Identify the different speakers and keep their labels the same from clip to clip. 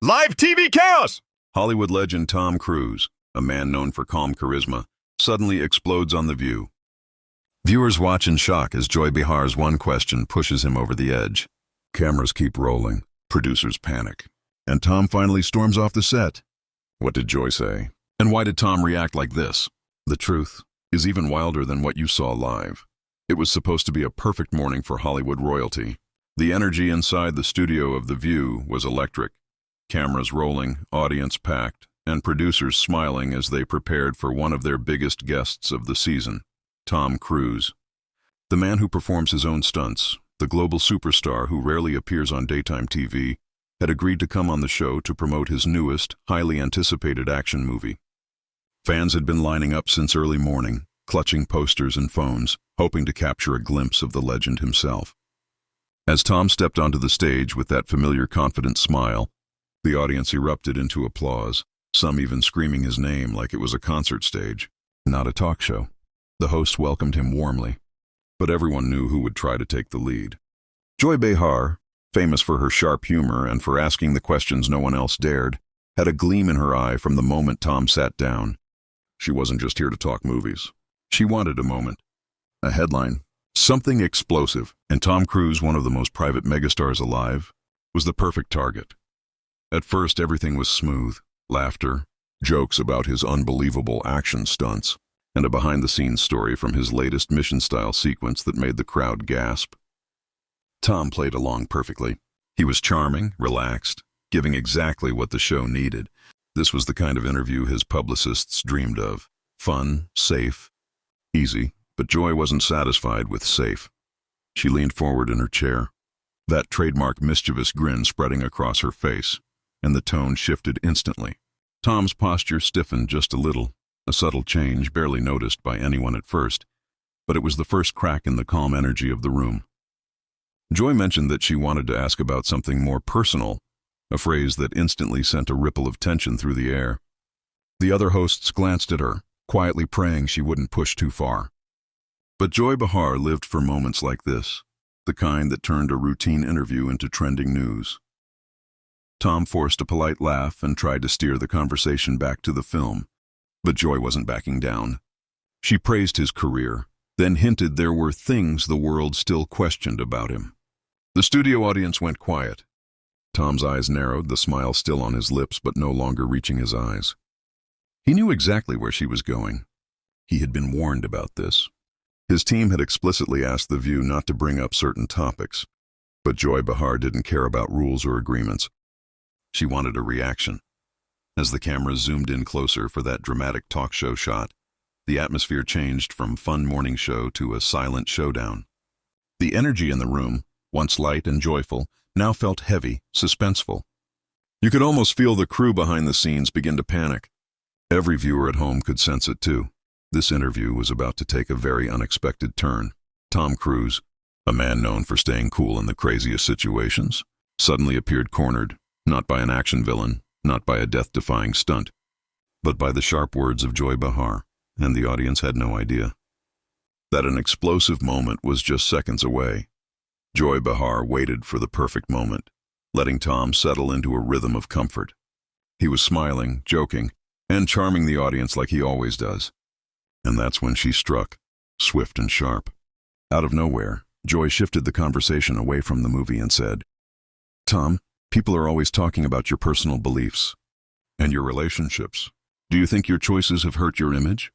Speaker 1: Live TV chaos!
Speaker 2: Hollywood legend Tom Cruise, a man known for calm charisma, suddenly explodes on The View. Viewers watch in shock as Joy Behar's one question pushes him over the edge. Cameras keep rolling, producers panic, and Tom finally storms off the set. What did Joy say? And why did Tom react like this? The truth is even wilder than what you saw live. It was supposed to be a perfect morning for Hollywood royalty. The energy inside the studio of The View was electric. Cameras rolling, audience packed, and producers smiling as they prepared for one of their biggest guests of the season, Tom Cruise. The man who performs his own stunts, the global superstar who rarely appears on daytime TV, had agreed to come on the show to promote his newest, highly anticipated action movie. Fans had been lining up since early morning, clutching posters and phones, hoping to capture a glimpse of the legend himself. As Tom stepped onto the stage with that familiar confident smile, the audience erupted into applause, some even screaming his name like it was a concert stage, not a talk show. The host welcomed him warmly, but everyone knew who would try to take the lead. Joy Behar, famous for her sharp humor and for asking the questions no one else dared, had a gleam in her eye from the moment Tom sat down. She wasn't just here to talk movies. She wanted a moment, a headline, something explosive, and Tom Cruise, one of the most private megastars alive, was the perfect target. At first, everything was smooth, laughter, jokes about his unbelievable action stunts, and a behind-the-scenes story from his latest mission-style sequence that made the crowd gasp. Tom played along perfectly. He was charming, relaxed, giving exactly what the show needed. This was the kind of interview his publicists dreamed of. Fun, safe, easy, but Joy wasn't satisfied with safe. She leaned forward in her chair, that trademark mischievous grin spreading across her face, and the tone shifted instantly. Tom's posture stiffened just a little, a subtle change barely noticed by anyone at first, but it was the first crack in the calm energy of the room. Joy mentioned that she wanted to ask about something more personal, a phrase that instantly sent a ripple of tension through the air. The other hosts glanced at her, quietly praying she wouldn't push too far. But Joy Behar lived for moments like this, the kind that turned a routine interview into trending news. Tom forced a polite laugh and tried to steer the conversation back to the film, but Joy wasn't backing down. She praised his career, then hinted there were things the world still questioned about him. The studio audience went quiet. Tom's eyes narrowed, the smile still on his lips but no longer reaching his eyes. He knew exactly where she was going. He had been warned about this. His team had explicitly asked The View not to bring up certain topics, but Joy Behar didn't care about rules or agreements. She wanted a reaction. As the cameras zoomed in closer for that dramatic talk show shot, the atmosphere changed from fun morning show to a silent showdown. The energy in the room, once light and joyful, now felt heavy, suspenseful. You could almost feel the crew behind the scenes begin to panic. Every viewer at home could sense it too. This interview was about to take a very unexpected turn. Tom Cruise, a man known for staying cool in the craziest situations, suddenly appeared cornered, not by an action villain, not by a death-defying stunt, but by the sharp words of Joy Behar, and the audience had no idea that an explosive moment was just seconds away. Joy Behar waited for the perfect moment, letting Tom settle into a rhythm of comfort. He was smiling, joking, and charming the audience like he always does. And that's when she struck, swift and sharp. Out of nowhere, Joy shifted the conversation away from the movie and said, "Tom, people are always talking about your personal beliefs and your relationships. Do you think your choices have hurt your image?"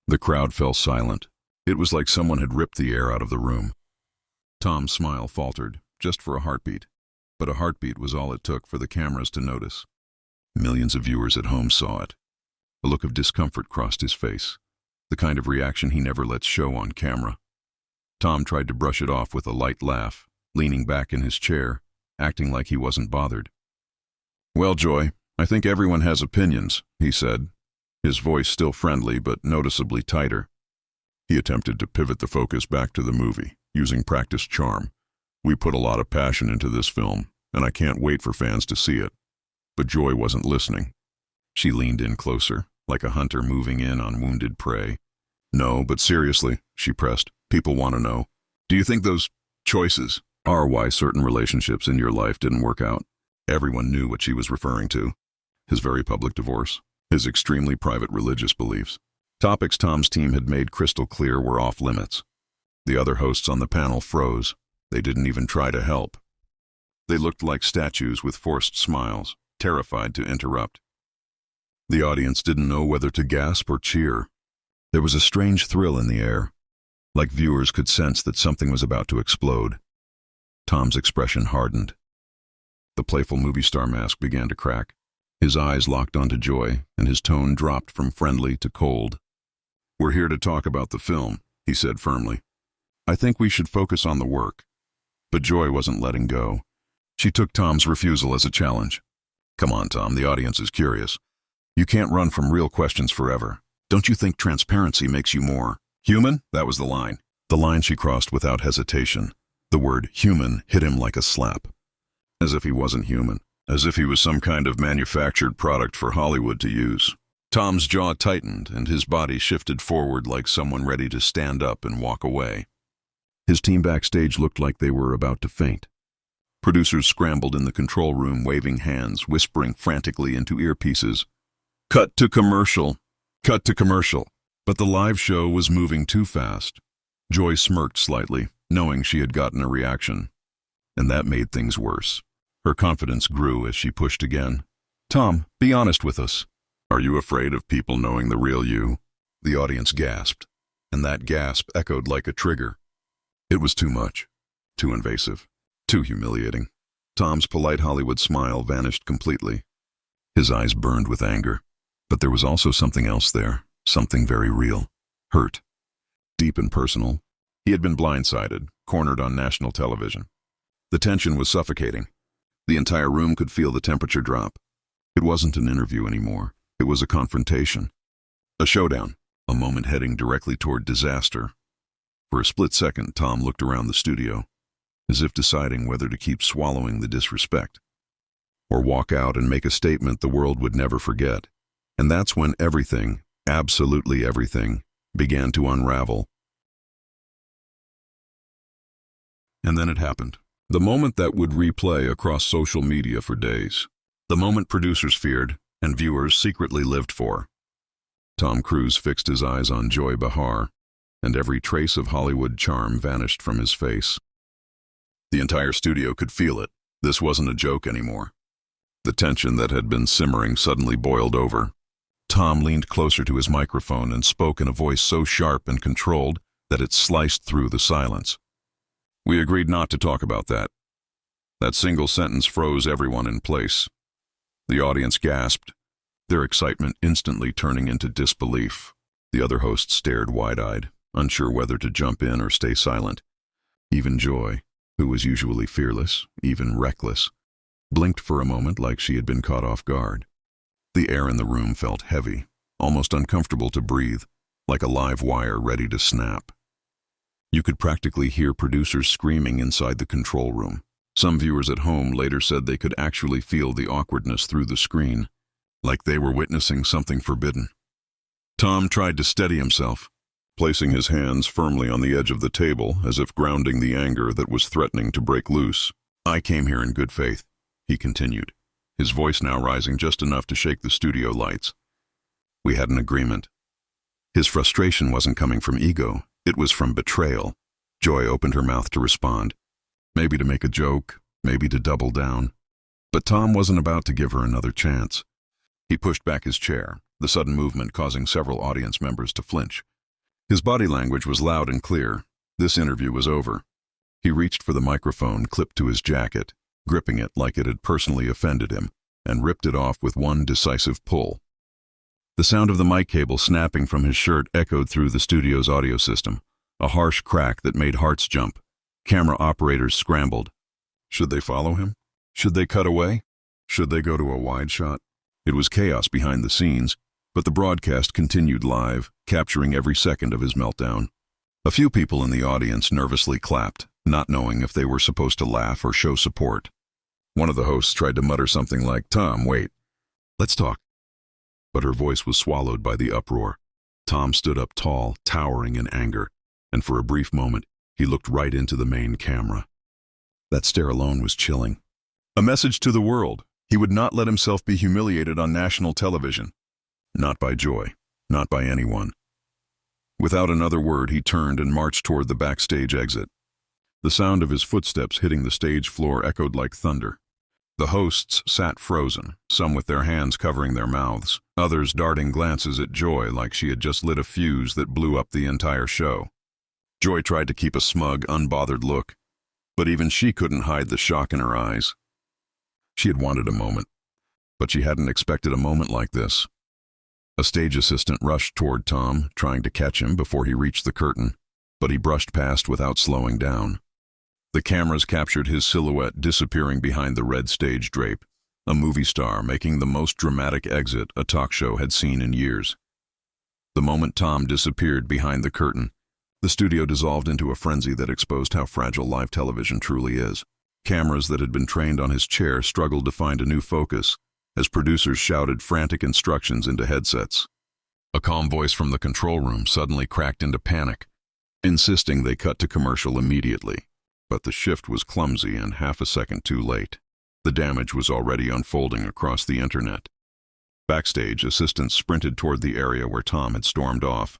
Speaker 2: The crowd fell silent. It was like someone had ripped the air out of the room. Tom's smile faltered, just for a heartbeat, but a heartbeat was all it took for the cameras to notice. Millions of viewers at home saw it. A look of discomfort crossed his face, the kind of reaction he never lets show on camera. Tom tried to brush it off with a light laugh, leaning back in his chair, acting like he wasn't bothered. "Well, Joy, I think everyone has opinions," he said, his voice still friendly but noticeably tighter. He attempted to pivot the focus back to the movie, using practiced charm. "We put a lot of passion into this film, and I can't wait for fans to see it." But Joy wasn't listening. She leaned in closer, like a hunter moving in on wounded prey. "No, but seriously," she pressed, "people want to know. Do you think those choices are why certain relationships in your life didn't work out?" Everyone knew what she was referring to. His very public divorce, his extremely private religious beliefs. Topics Tom's team had made crystal clear were off limits. The other hosts on the panel froze. They didn't even try to help. They looked like statues with forced smiles, terrified to interrupt. The audience didn't know whether to gasp or cheer. There was a strange thrill in the air, like viewers could sense that something was about to explode. Tom's expression hardened. The playful movie star mask began to crack. His eyes locked onto Joy, and his tone dropped from friendly to cold. "We're here to talk about the film," he said firmly. "I think we should focus on the work." But Joy wasn't letting go. She took Tom's refusal as a challenge. "Come on, Tom, the audience is curious. You can't run from real questions forever. Don't you think transparency makes you more human?" That was the line. The line she crossed without hesitation. The word human hit him like a slap. As if he wasn't human. As if he was some kind of manufactured product for Hollywood to use. Tom's jaw tightened and his body shifted forward like someone ready to stand up and walk away. His team backstage looked like they were about to faint. Producers scrambled in the control room, waving hands, whispering frantically into earpieces. "Cut to commercial! Cut to commercial!" But the live show was moving too fast. Joy smirked slightly, knowing she had gotten a reaction. And that made things worse. Her confidence grew as she pushed again. "Tom, be honest with us. Are you afraid of people knowing the real you?" The audience gasped, and that gasp echoed like a trigger. It was too much, too invasive, too humiliating. Tom's polite Hollywood smile vanished completely. His eyes burned with anger. But there was also something else there, something very real. Hurt. Deep and personal. He had been blindsided, cornered on national television. The tension was suffocating. The entire room could feel the temperature drop. It wasn't an interview anymore. It was a confrontation. A showdown. A moment heading directly toward disaster. For a split second, Tom looked around the studio, as if deciding whether to keep swallowing the disrespect, or walk out and make a statement the world would never forget. And that's when everything, absolutely everything, began to unravel. And then it happened. The moment that would replay across social media for days. The moment producers feared and viewers secretly lived for. Tom Cruise fixed his eyes on Joy Behar, and every trace of Hollywood charm vanished from his face. The entire studio could feel it. This wasn't a joke anymore. The tension that had been simmering suddenly boiled over. Tom leaned closer to his microphone and spoke in a voice so sharp and controlled that it sliced through the silence. "We agreed not to talk about that." That single sentence froze everyone in place. The audience gasped, their excitement instantly turning into disbelief. The other hosts stared wide-eyed, unsure whether to jump in or stay silent. Even Joy, who was usually fearless, even reckless, blinked for a moment like she had been caught off guard. The air in the room felt heavy, almost uncomfortable to breathe, like a live wire ready to snap. You could practically hear producers screaming inside the control room. Some viewers at home later said they could actually feel the awkwardness through the screen, like they were witnessing something forbidden. Tom tried to steady himself, placing his hands firmly on the edge of the table as if grounding the anger that was threatening to break loose. "I came here in good faith," he continued, his voice now rising just enough to shake the studio lights. "We had an agreement." His frustration wasn't coming from ego, it was from betrayal. Joy opened her mouth to respond, maybe to make a joke, maybe to double down. But Tom wasn't about to give her another chance. He pushed back his chair, the sudden movement causing several audience members to flinch. His body language was loud and clear. This interview was over. He reached for the microphone clipped to his jacket, gripping it like it had personally offended him, and ripped it off with one decisive pull. The sound of the mic cable snapping from his shirt echoed through the studio's audio system, a harsh crack that made hearts jump. Camera operators scrambled. Should they follow him? Should they cut away? Should they go to a wide shot? It was chaos behind the scenes, but the broadcast continued live, capturing every second of his meltdown. A few people in the audience nervously clapped, not knowing if they were supposed to laugh or show support. One of the hosts tried to mutter something like, "Tom, wait. Let's talk." But her voice was swallowed by the uproar. Tom stood up tall, towering in anger, and for a brief moment, he looked right into the main camera. That stare alone was chilling. A message to the world. He would not let himself be humiliated on national television. Not by Joy. Not by anyone. Without another word, he turned and marched toward the backstage exit. The sound of his footsteps hitting the stage floor echoed like thunder. The hosts sat frozen, some with their hands covering their mouths, others darting glances at Joy like she had just lit a fuse that blew up the entire show. Joy tried to keep a smug, unbothered look, but even she couldn't hide the shock in her eyes. She had wanted a moment, but she hadn't expected a moment like this. A stage assistant rushed toward Tom, trying to catch him before he reached the curtain, but he brushed past without slowing down. The cameras captured his silhouette disappearing behind the red stage drape, a movie star making the most dramatic exit a talk show had seen in years. The moment Tom disappeared behind the curtain, the studio dissolved into a frenzy that exposed how fragile live television truly is. Cameras that had been trained on his chair struggled to find a new focus as producers shouted frantic instructions into headsets. A calm voice from the control room suddenly cracked into panic, insisting they cut to commercial immediately. But the shift was clumsy and half a second too late. The damage was already unfolding across the internet. Backstage, assistants sprinted toward the area where Tom had stormed off,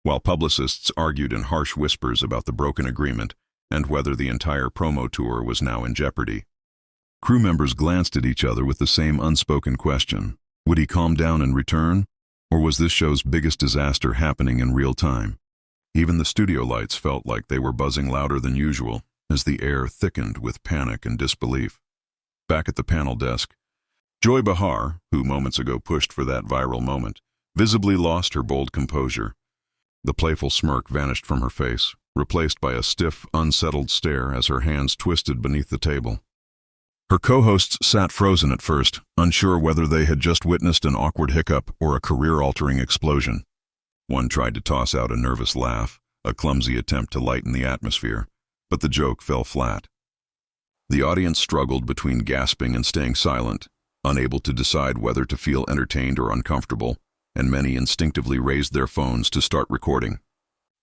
Speaker 2: while publicists argued in harsh whispers about the broken agreement and whether the entire promo tour was now in jeopardy. Crew members glanced at each other with the same unspoken question. Would he calm down and return, or was this show's biggest disaster happening in real time? Even the studio lights felt like they were buzzing louder than usual, as the air thickened with panic and disbelief. Back at the panel desk, Joy Behar, who moments ago pushed for that viral moment, visibly lost her bold composure. The playful smirk vanished from her face, replaced by a stiff, unsettled stare as her hands twisted beneath the table. Her co-hosts sat frozen at first, unsure whether they had just witnessed an awkward hiccup or a career-altering explosion. One tried to toss out a nervous laugh, a clumsy attempt to lighten the atmosphere, but the joke fell flat. The audience struggled between gasping and staying silent, unable to decide whether to feel entertained or uncomfortable, and many instinctively raised their phones to start recording.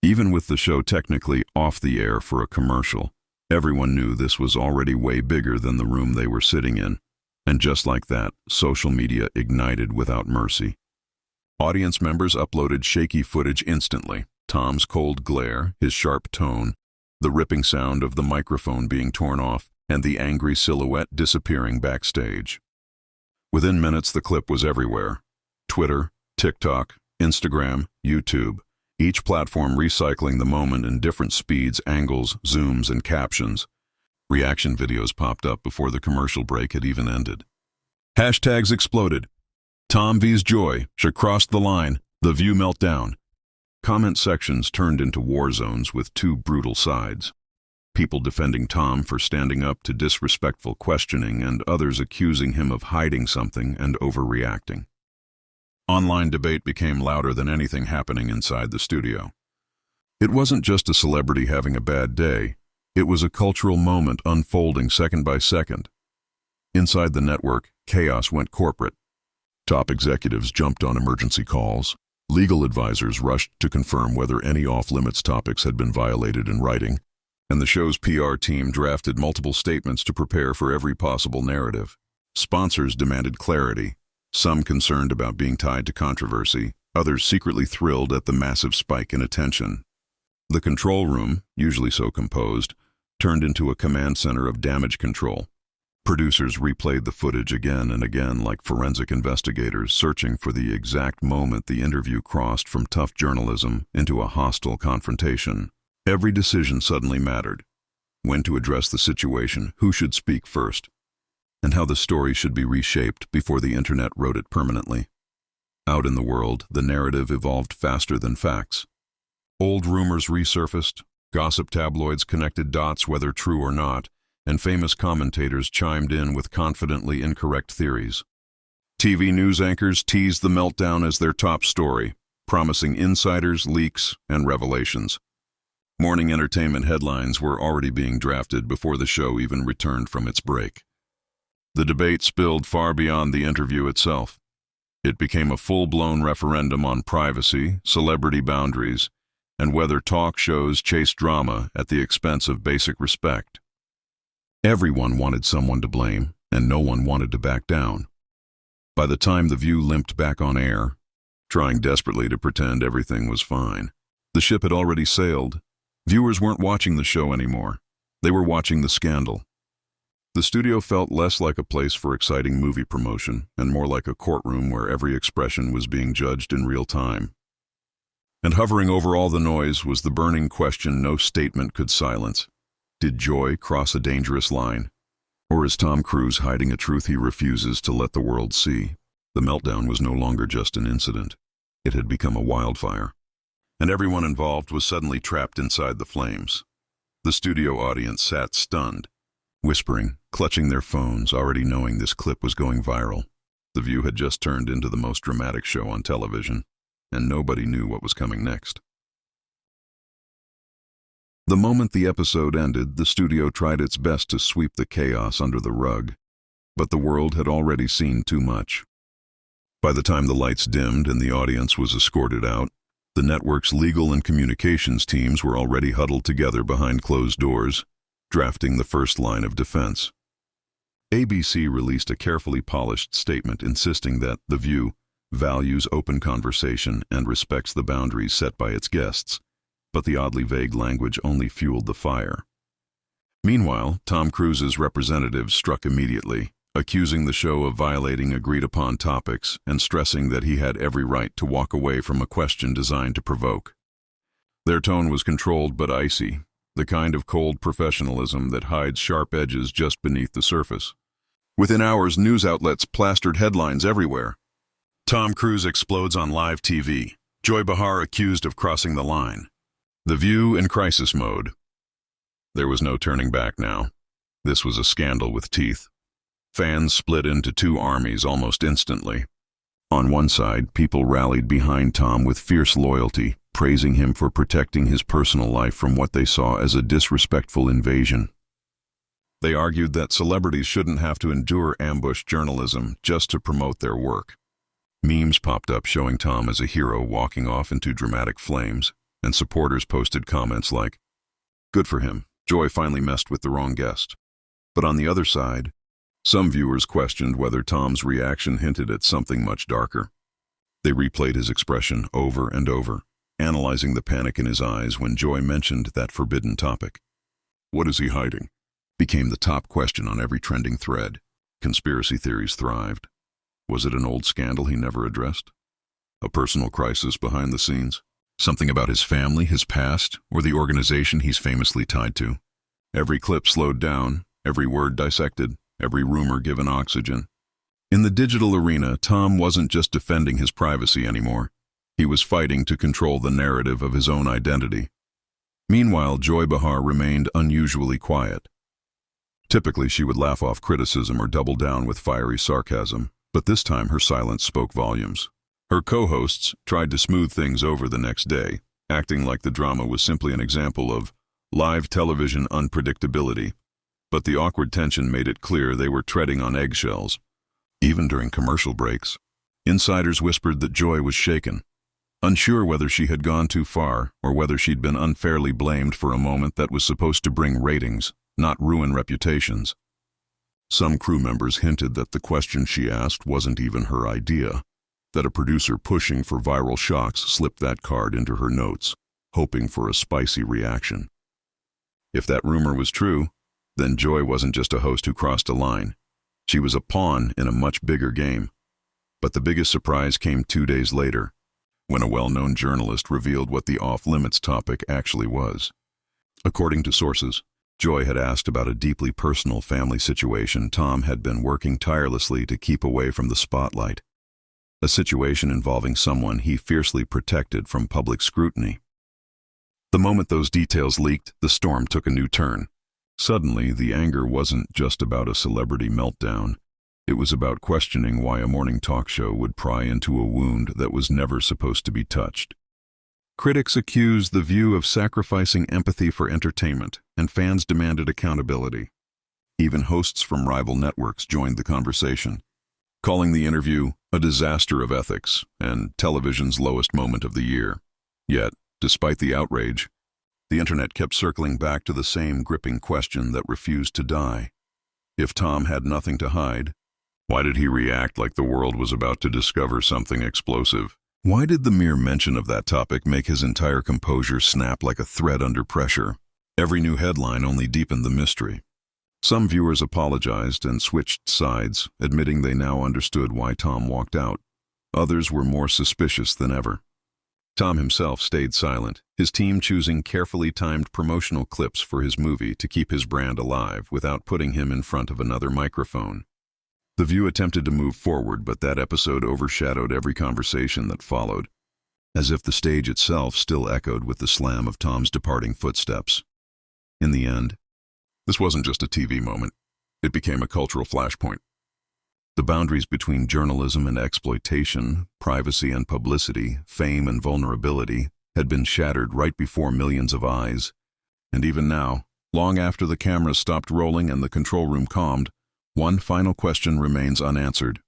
Speaker 2: Even with the show technically off the air for a commercial, everyone knew this was already way bigger than the room they were sitting in, and just like that, social media ignited without mercy. Audience members uploaded shaky footage instantly, Tom's cold glare, his sharp tone, the ripping sound of the microphone being torn off, and the angry silhouette disappearing backstage. Within minutes, the clip was everywhere. Twitter, TikTok, Instagram, YouTube, each platform recycling the moment in different speeds, angles, zooms, and captions. Reaction videos popped up before the commercial break had even ended. Hashtags exploded. Tom vs. Joy, she crossed the line, the view meltdown. Comment sections turned into war zones with two brutal sides. People defending Tom for standing up to disrespectful questioning and others accusing him of hiding something and overreacting. Online debate became louder than anything happening inside the studio. It wasn't just a celebrity having a bad day, it was a cultural moment unfolding second by second. Inside the network, chaos went corporate. Top executives jumped on emergency calls. Legal advisors rushed to confirm whether any off-limits topics had been violated in writing, and the show's PR team drafted multiple statements to prepare for every possible narrative. Sponsors demanded clarity, some concerned about being tied to controversy, others secretly thrilled at the massive spike in attention. The control room, usually so composed, turned into a command center of damage control. Producers replayed the footage again and again like forensic investigators searching for the exact moment the interview crossed from tough journalism into a hostile confrontation. Every decision suddenly mattered. When to address the situation, who should speak first, and how the story should be reshaped before the internet wrote it permanently. Out in the world, the narrative evolved faster than facts. Old rumors resurfaced, gossip tabloids connected dots whether true or not, and famous commentators chimed in with confidently incorrect theories. TV news anchors teased the meltdown as their top story, promising insiders, leaks, and revelations. Morning entertainment headlines were already being drafted before the show even returned from its break. The debate spilled far beyond the interview itself. It became a full-blown referendum on privacy, celebrity boundaries, and whether talk shows chase drama at the expense of basic respect. Everyone wanted someone to blame, and no one wanted to back down. By the time The View limped back on air, trying desperately to pretend everything was fine, the ship had already sailed. Viewers weren't watching the show anymore. They were watching the scandal. The studio felt less like a place for exciting movie promotion and more like a courtroom where every expression was being judged in real time. And hovering over all the noise was the burning question no statement could silence. Did Joy cross a dangerous line? Or is Tom Cruise hiding a truth he refuses to let the world see? The meltdown was no longer just an incident. It had become a wildfire. And everyone involved was suddenly trapped inside the flames. The studio audience sat stunned, whispering, clutching their phones, already knowing this clip was going viral. The View had just turned into the most dramatic show on television, and nobody knew what was coming next. The moment the episode ended, the studio tried its best to sweep the chaos under the rug, but the world had already seen too much. By the time the lights dimmed and the audience was escorted out, the network's legal and communications teams were already huddled together behind closed doors, drafting the first line of defense. ABC released a carefully polished statement insisting that The View values open conversation and respects the boundaries set by its guests, but the oddly vague language only fueled the fire. Meanwhile, Tom Cruise's representatives struck immediately, accusing the show of violating agreed-upon topics and stressing that he had every right to walk away from a question designed to provoke. Their tone was controlled but icy, the kind of cold professionalism that hides sharp edges just beneath the surface. Within hours, news outlets plastered headlines everywhere. Tom Cruise explodes on live TV. Joy Behar accused of crossing the line. The View in crisis mode. There was no turning back now. This was a scandal with teeth. Fans split into two armies almost instantly. On one side, people rallied behind Tom with fierce loyalty, praising him for protecting his personal life from what they saw as a disrespectful invasion. They argued that celebrities shouldn't have to endure ambush journalism just to promote their work. Memes popped up showing Tom as a hero walking off into dramatic flames, and supporters posted comments like, "Good for him, Joy finally messed with the wrong guest." But on the other side, some viewers questioned whether Tom's reaction hinted at something much darker. They replayed his expression over and over, analyzing the panic in his eyes when Joy mentioned that forbidden topic. "What is he hiding?" became the top question on every trending thread. Conspiracy theories thrived. Was it an old scandal he never addressed? A personal crisis behind the scenes? Something about his family, his past, or the organization he's famously tied to? Every clip slowed down, every word dissected, every rumor given oxygen. In the digital arena, Tom wasn't just defending his privacy anymore. He was fighting to control the narrative of his own identity. Meanwhile, Joy Behar remained unusually quiet. Typically, she would laugh off criticism or double down with fiery sarcasm, but this time her silence spoke volumes. Her co-hosts tried to smooth things over the next day, acting like the drama was simply an example of live television unpredictability. But the awkward tension made it clear they were treading on eggshells. Even during commercial breaks, insiders whispered that Joy was shaken, unsure whether she had gone too far or whether she'd been unfairly blamed for a moment that was supposed to bring ratings, not ruin reputations. Some crew members hinted that the question she asked wasn't even her idea, that a producer pushing for viral shocks slipped that card into her notes, hoping for a spicy reaction. If that rumor was true, then Joy wasn't just a host who crossed a line. She was a pawn in a much bigger game. But the biggest surprise came 2 days later, when a well-known journalist revealed what the off-limits topic actually was. According to sources, Joy had asked about a deeply personal family situation Tom had been working tirelessly to keep away from the spotlight. A situation involving someone he fiercely protected from public scrutiny. The moment those details leaked, the storm took a new turn. Suddenly, the anger wasn't just about a celebrity meltdown. It was about questioning why a morning talk show would pry into a wound that was never supposed to be touched. Critics accused The View of sacrificing empathy for entertainment, and fans demanded accountability. Even hosts from rival networks joined the conversation, calling the interview a disaster of ethics and television's lowest moment of the year. Yet, despite the outrage, the internet kept circling back to the same gripping question that refused to die. If Tom had nothing to hide, why did he react like the world was about to discover something explosive? Why did the mere mention of that topic make his entire composure snap like a thread under pressure? Every new headline only deepened the mystery. Some viewers apologized and switched sides, admitting they now understood why Tom walked out. Others were more suspicious than ever. Tom himself stayed silent, his team choosing carefully timed promotional clips for his movie to keep his brand alive without putting him in front of another microphone. The View attempted to move forward, but that episode overshadowed every conversation that followed, as if the stage itself still echoed with the slam of Tom's departing footsteps. In the end, this wasn't just a TV moment. It became a cultural flashpoint. The boundaries between journalism and exploitation, privacy and publicity, fame and vulnerability, had been shattered right before millions of eyes. And even now, long after the cameras stopped rolling and the control room calmed, one final question remains unanswered.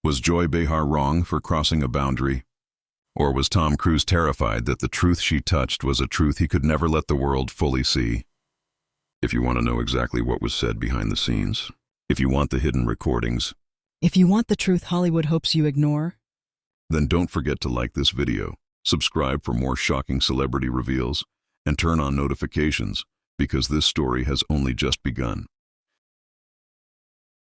Speaker 2: Was Joy Behar wrong for crossing a boundary? Or was Tom Cruise terrified that the truth she touched was a truth he could never let the world fully see? If you want to know exactly what was said behind the scenes, if you want the hidden recordings,
Speaker 1: if you want the truth Hollywood hopes you ignore,
Speaker 2: then don't forget to like this video, subscribe for more shocking celebrity reveals, and turn on notifications, because this story has only just begun.